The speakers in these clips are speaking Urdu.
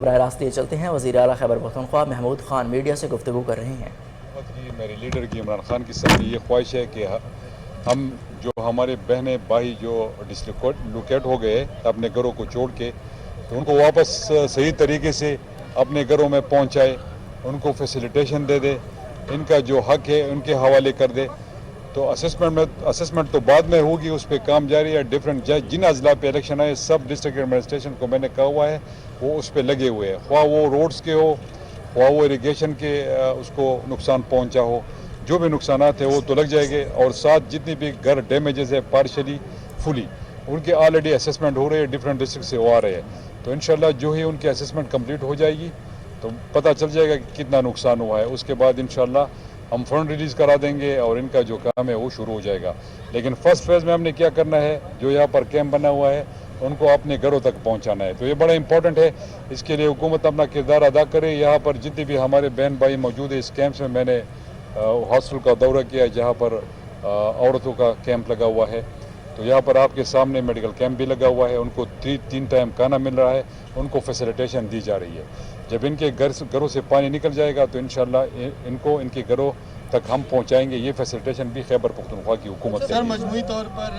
براہ راست لیے چلتے ہیں۔ وزیر اعلیٰ خیبر پختونخوا محمود خان میڈیا سے گفتگو کر رہے ہیں۔ میرے لیڈر کی عمران خان کی سب کی یہ خواہش ہے کہ ہم جو ہمارے بہنیں بھائی جو ڈسلوکیٹ ہو گئے اپنے گھروں کو چھوڑ کے، تو ان کو واپس صحیح طریقے سے اپنے گھروں میں پہنچائے، ان کو فیسیلیٹیشن دے دے، ان کا جو حق ہے ان کے حوالے کر دے۔ تو اسسمنٹ تو بعد میں ہوگی، اس پہ کام جاری ہے۔ ڈفرینٹ جن اضلاع پہ الیکشن آئے سب ڈسٹرکٹ ایڈمنسٹریشن کو میں نے کہا ہوا ہے وہ اس پہ لگے ہوئے ہیں، خواہ وہ روڈز کے ہو، خواہ وہ اریگیشن کے اس کو نقصان پہنچا ہو، جو بھی نقصانات ہیں وہ تو لگ جائے گے، اور ساتھ جتنی بھی گھر ڈیمیجز ہے پارشلی فلی ان کے آلریڈی اسسمنٹ ہو رہے ہیں، ڈفرینٹ ڈسٹرکٹ سے وہ آ رہے ہیں۔ تو انشاءاللہ جو ہی ان کی اسسمنٹ کمپلیٹ ہو جائے گی تو پتہ چل جائے گا کہ کتنا نقصان ہوا ہے۔ اس کے بعد انشاءاللہ ہم فنڈ ریلیز کرا دیں گے اور ان کا جو کام ہے وہ شروع ہو جائے گا۔ لیکن فرسٹ فیز میں ہم نے کیا کرنا ہے، جو یہاں پر کیمپ بنا ہوا ہے ان کو اپنے گھروں تک پہنچانا ہے، تو یہ بڑا امپورٹنٹ ہے۔ اس کے لیے حکومت اپنا کردار ادا کرے۔ یہاں پر جتنے بھی ہمارے بہن بھائی موجود ہیں اس کیمپس میں نے ہاسپٹل کا دورہ کیا جہاں پر عورتوں کا کیمپ لگا ہوا ہے، تو یہاں پر آپ کے سامنے میڈیکل کیمپ بھی لگا ہوا ہے، ان کو 3 ٹائم کھانا مل رہا ہے، ان کو فیسیلیٹیشن دی جا رہی ہے۔ جب ان کے گھروں سے پانی نکل جائے گا تو انشاءاللہ ان کو ان کے گھروں تک ہم پہنچائیں گے۔ یہ فیسیلیٹیشن بھی خیبر پختونخوا کی حکومت سے۔ سر مجموعی طور پر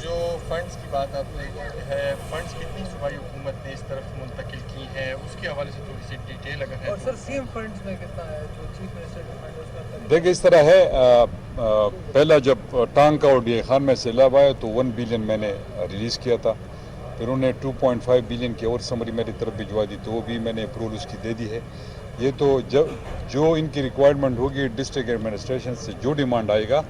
جو فنڈز کی بات آپ نے ہے، فنڈز کتنی صوبائی حکومت نے اس طرف منتقل کی ہیں، اس کے حوالے سے تھوڑی سی ڈیٹیل اگر ہے۔ اور سر سی ایم فنڈز میں کتنا ہے جو چیف منسٹر کے فنڈ اس میں؟ دیکھیں اس طرح ہے، پہلا جب ٹانگ کا اور ڈی اے خان میں سیلاب آیا تو 1 بلین میں نے ریلیز کیا تھا، پھر انہوں نے 2.5 بلین کی اور سمری میری طرف بھجوا دی تو وہ بھی میں نے اپروول اس کی دے دی ہے۔ یہ تو جو ان کی ریکوائرمنٹ ہوگی ڈسٹرکٹ ایڈمنسٹریشن سے جو ڈیمانڈ آئے گا،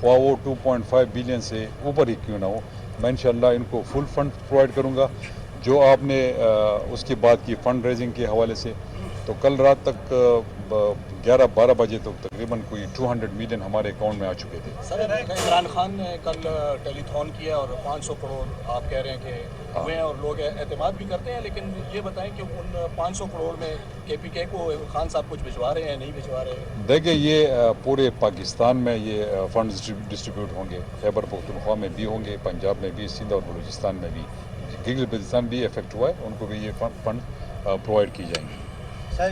خواہ وہ 2.5 بلین سے اوپر ہی کیوں نہ ہو، میں انشاءاللہ ان کو فل فنڈ پرووائڈ کروں گا۔ جو آپ نے اس کی بات کی فنڈ ریزنگ کے حوالے سے، تو کل رات تک 11-12 بجے تک تقریباً کوئی 200 ملین ہمارے اکاؤنٹ میں آ چکے تھے۔ سر عمران خان نے کل ٹیلی تھون کیا اور 500 کروڑ آپ کہہ رہے ہیں کہ ہوئے ہیں اور لوگ اعتماد بھی کرتے ہیں، لیکن یہ بتائیں کہ ان 500 کروڑ میں کے پی کے کو خان صاحب کچھ بھجوا رہے ہیں نہیں بھجوا رہے ہیں؟ دیکھیں یہ پورے پاکستان میں یہ فنڈ ڈسٹریبیوٹ ہوں گے، خیبر پختونخوا میں بھی ہوں گے، پنجاب میں بھی، سندھ اور بلوچستان میں بھی، گلگت بلتستان بھی افیکٹ ہوا ہے، ان کو بھی یہ فنڈ پرووائڈ کی جائیں گے۔ سر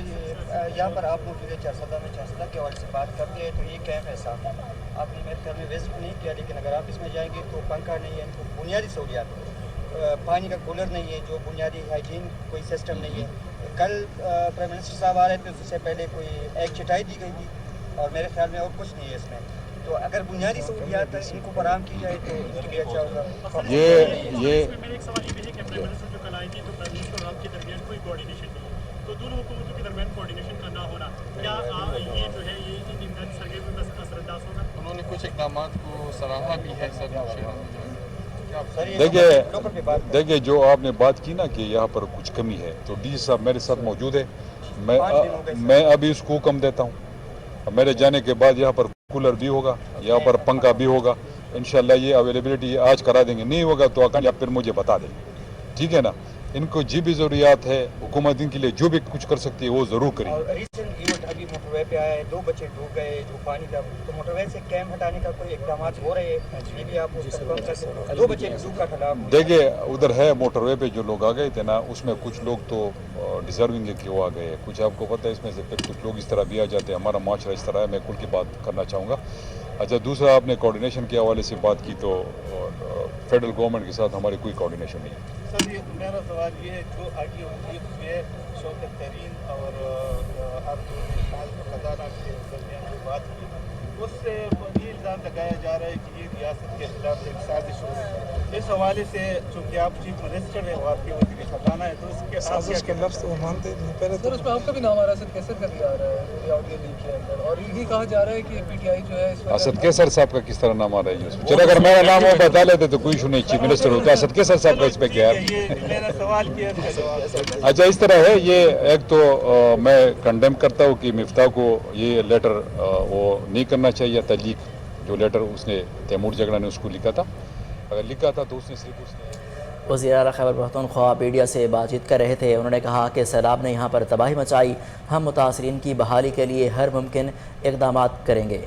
یہاں پر آپ موجود ہے چارسدہ میں، چارسدہ کے حوالے سے بات کرتے ہیں تو یہ کیمپ ہے صاحب، آپ نے میرے خیال میں وزٹ نہیں کیا، لیکن اگر آپ اس میں جائیں گے تو پنکھا نہیں ہے، ان کو بنیادی سہولیات، پانی کا کولر نہیں ہے، جو بنیادی ہائیجین کوئی سسٹم نہیں ہے۔ کل پرائم منسٹر صاحب آ رہے تھے، اس سے پہلے کوئی ایک چٹائی دی گئی تھی اور میرے خیال میں اور کچھ نہیں ہے اس میں، تو اگر بنیادی سہولیات ان کو فراہم کی جائے تو ان کے لیے اچھا ہوگا۔ یہ ایک سوال یہ بھی ہے کہ پرائم منسٹر جو کل آئے تھے تو پرائم منسٹر اور آپ کے درمیان کوئی کوارڈینیشن نہیں ہے، تو دونوں حکومتوں کے درمیان کوارڈینیشن کا نہ ہونا کیا یہ جو ہے یہ ان سرگرمیوں میں اثر انداز ہوگا؟ انہوں نے کچھ اقدامات کو سراہا بھی ہے سر نوشیرہ میں۔ دیکھیے جو آپ نے بات کی نا کہ یہاں پر کچھ کمی ہے، تو ڈی صاحب میرے ساتھ موجود ہے، میں ابھی اس کو حکم دیتا ہوں، میرے جانے کے بعد یہاں پر کولر بھی ہوگا، یہاں پر پنکھا بھی ہوگا، انشاءاللہ یہ اویلیبلٹی آج کرا دیں گے، نہیں ہوگا تو آپ پھر مجھے بتا دیں، ٹھیک ہے نا۔ ان کو جی بھی ضروریات ہے، حکومت ان کے لیے جو بھی کچھ کر سکتی ہے وہ ضرور کرے۔ اور ریسنٹ ایونٹ ابھی موٹر وے پہ آیا ہے، 2 بچے ڈوب گئے جو پانی کا، تو موٹر وے سے کیمپ ہٹانے کا کوئی اقدامات ہو رہے ہیں؟ یہ بھی آپ اس کنفرم کر سکتے ہیں، 2 بچے ڈوب کا خلاف۔ دیکھیے ادھر ہے موٹر وے پہ جو لوگ آ گئے تھے نا، اس میں کچھ لوگ تو ڈیزرونگ ہے کہ وہ آ گئے، کچھ آپ کو پتہ ہے اس میں سے پھر کچھ لوگ اس طرح بھی آ جاتے ہیں، ہمارا معاشرہ اس طرح ہے، میں کل کی بات کرنا چاہوں گا۔ اچھا دوسرا آپ نے کوارڈینیشن کے حوالے سے بات کی تو فیڈرل گورنمنٹ کے ساتھ ہماری کوئی کوارڈینیشن نہیں ہے۔ سر یہ میرا سوال یہ ہے، جو آگے ہوئے شوکت ترین اور آپ خزانہ کے درمیان جو بات کی اس سے یہ الزام لگایا جا رہا ہے کہ یہ ریاست کے خلاف ایک سازش ہو رہی ہے۔ اس حوالے سے چونکہ آپ چیف منسٹر ہیں اور آپ کے وزیر خزانہ ہے تو اس کے سازش کے لفظ وہ مانتے نہیں پہلے سر، اس میں آپ کا بھی نام آ رہا ہے، اسد کیسر کا بھی آ رہا ہے یہ آڈیو لیک کے اندر، اور یہ کہا جا رہا ہے کہ پی ٹی آئی جو ہے اس وقت اسد کیسر صاحب کا کس طرح نام آ رہا ہے؟ چلو اگر میرا نام وہ بتا لیتے تو کوئی ایشو نہیں، چیف منسٹر ہوتا اسد کیسر صاحب کا اس پہ کیا ہے؟ یہ میرا سوال کیا ہے۔ اچھا اس طرح ہے، یہ ایک تو میں کنڈیم کرتا ہوں کہ مفتاح کو یہ لیٹر وہ نہیں کرنا چاہیے، تعلیق جو لیٹر اس نے تیمور جگڑا نے اس کو لکھا تھا، اگر لکھا تھا تو اس نے صرف وزیر اعلیٰ خیبر پختونخوا میڈیا سے بات چیت کر رہے تھے۔ انہوں نے کہا کہ سیلاب نے یہاں پر تباہی مچائی، ہم متاثرین کی بحالی کے لیے ہر ممکن اقدامات کریں گے۔